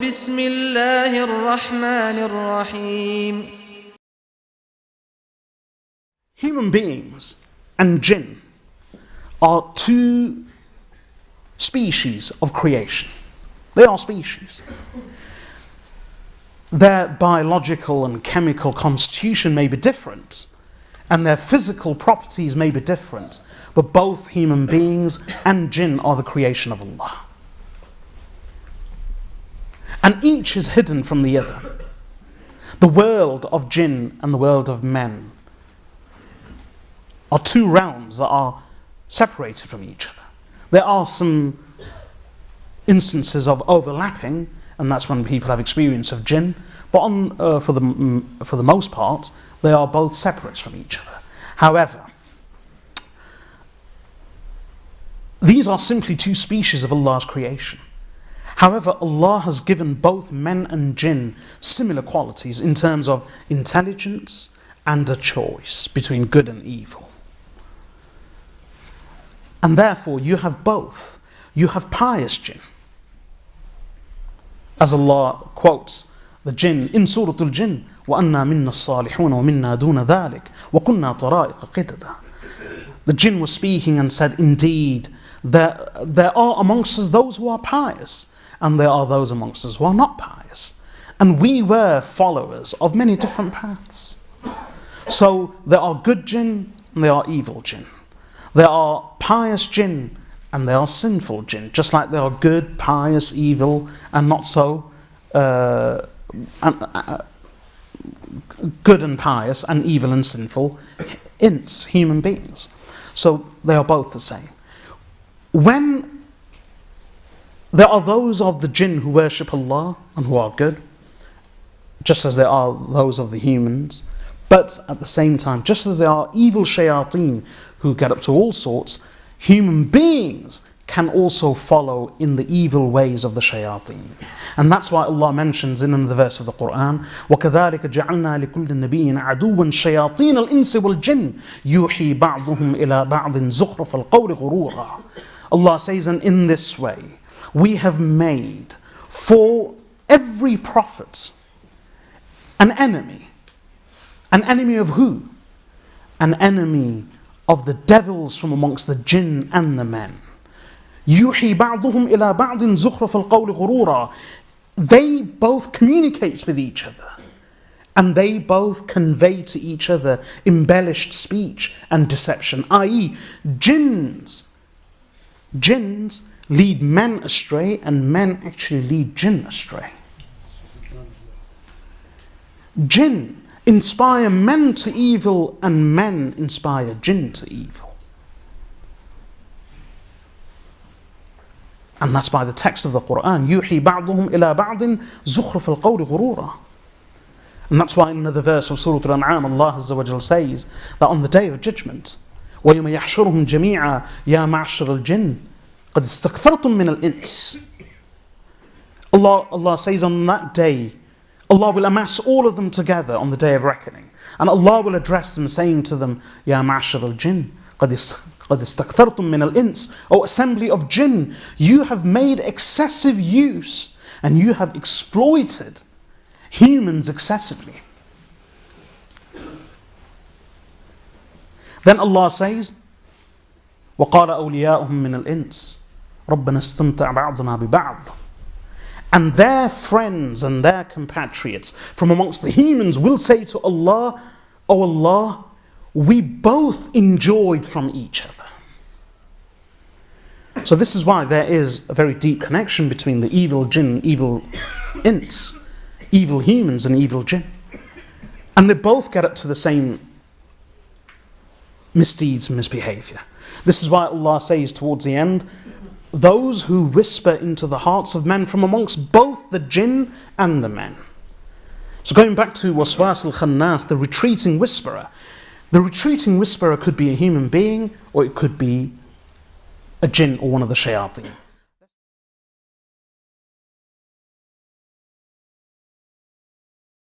بسم الله الرحمن الرحيم. Human beings and jinn are two species of creation. They are species. Their biological and chemical constitution may be different, and their physical properties may be different, but both human beings and jinn are the creation of Allah. And each is hidden from the other. The world of jinn and the world of men are two realms that are separated from each other. There are some instances of overlapping, and that's when people have experience of jinn, but for the most part, they are both separate from each other. However, these are simply two species of Allah's creation. However, Allah has given both men and jinn similar qualities in terms of intelligence and a choice between good and evil. And therefore you have both. You have pious jinn. As Allah quotes the jinn in Surah al-Jinn, وَأَنَّا مِنَّا الصَّالِحُونَ وَمِنَّا دُونَ ذَلِكَ وَكُنَّا طَرَائِقَ قِدَدًا. The jinn was speaking and said, indeed, there are amongst us those who are pious, and there are those amongst us who are not pious. And we were followers of many different paths. So there are good jinn and there are evil jinn. There are pious jinn and there are sinful jinn. Just like there are good, pious, evil, and not so good and pious, and evil and sinful ints, human beings. So they are both the same. When there are those of the jinn who worship Allah and who are good, just as there are those of the humans, but at the same time, just as there are evil shayateen who get up to all sorts, human beings can also follow in the evil ways of the shayateen. And that's why Allah mentions in another verse of the Quran, وَكَذَلِكَ جَعَلْنَا لِكُلِّ نَبِيٍّ عَدُوًّا شَيَاطِينَ الْإِنسِ وَالْجِنِّ يُوحِي بَعْضُهُمْ إِلَى بَعْضٍ زُخْرُفَ الْقَوْلِ غُرُورًا. Allah says, and in this way, we have made for every prophet an enemy. An enemy of who? An enemy of the devils from amongst the jinn and the men. يُوحِي بَعْضُهُمْ إِلَى بَعْضٍ زُخْرَفَ الْقَوْلِ غُرُورًا. They both communicate with each other, and they both convey to each other embellished speech and deception, i.e. jinns lead men astray, and men actually lead jinn astray. Jinn inspire men to evil, and men inspire jinn to evil. And that's by the text of the Quran. يُوحِي بَعْضُهُمْ إِلَى بَعْضٍ زُخْرُفَ الْقَوْلِ غُرُورًا. And that's why in another verse of Surah Al-An'am, Allah Azza wa Jal says that on the day of judgment, وَيَوْمَ يَحْشُرُهُمْ جَمِيعًا يَا مَعْشَرَ الْجِنِّ قَدْ اسْتَكْثَرْتُم مِّنَ الْإِنسِ. Allah says on that day, Allah will amass all of them together on the day of reckoning. And Allah will address them, saying to them, يَا مَعْشَرَ الْجِنِّ قَدْ اسْتَكْثَرْتُم مِّنَ الْإِنسِ. O assembly of jinn, you have made excessive use and you have exploited humans excessively. Then Allah says, وَقَالَ أَوْلِيَاؤُهُم مِّنَ الْإِنسِ رَبَّنَا اسْتَمْتَعْ بَعْضُنَا بِبَعْضٍ. And their friends and their compatriots from amongst the humans will say to Allah, O Allah, we both enjoyed from each other. So this is why there is a very deep connection between the evil jinn, evil ints, evil humans and evil jinn. And they both get up to the same misdeeds and misbehavior. This is why Allah says towards the end, those who whisper into the hearts of men from amongst both the jinn and the men. So going back to waswas al-khannas, the retreating whisperer. The retreating whisperer could be a human being, or it could be a jinn or one of the shayateen.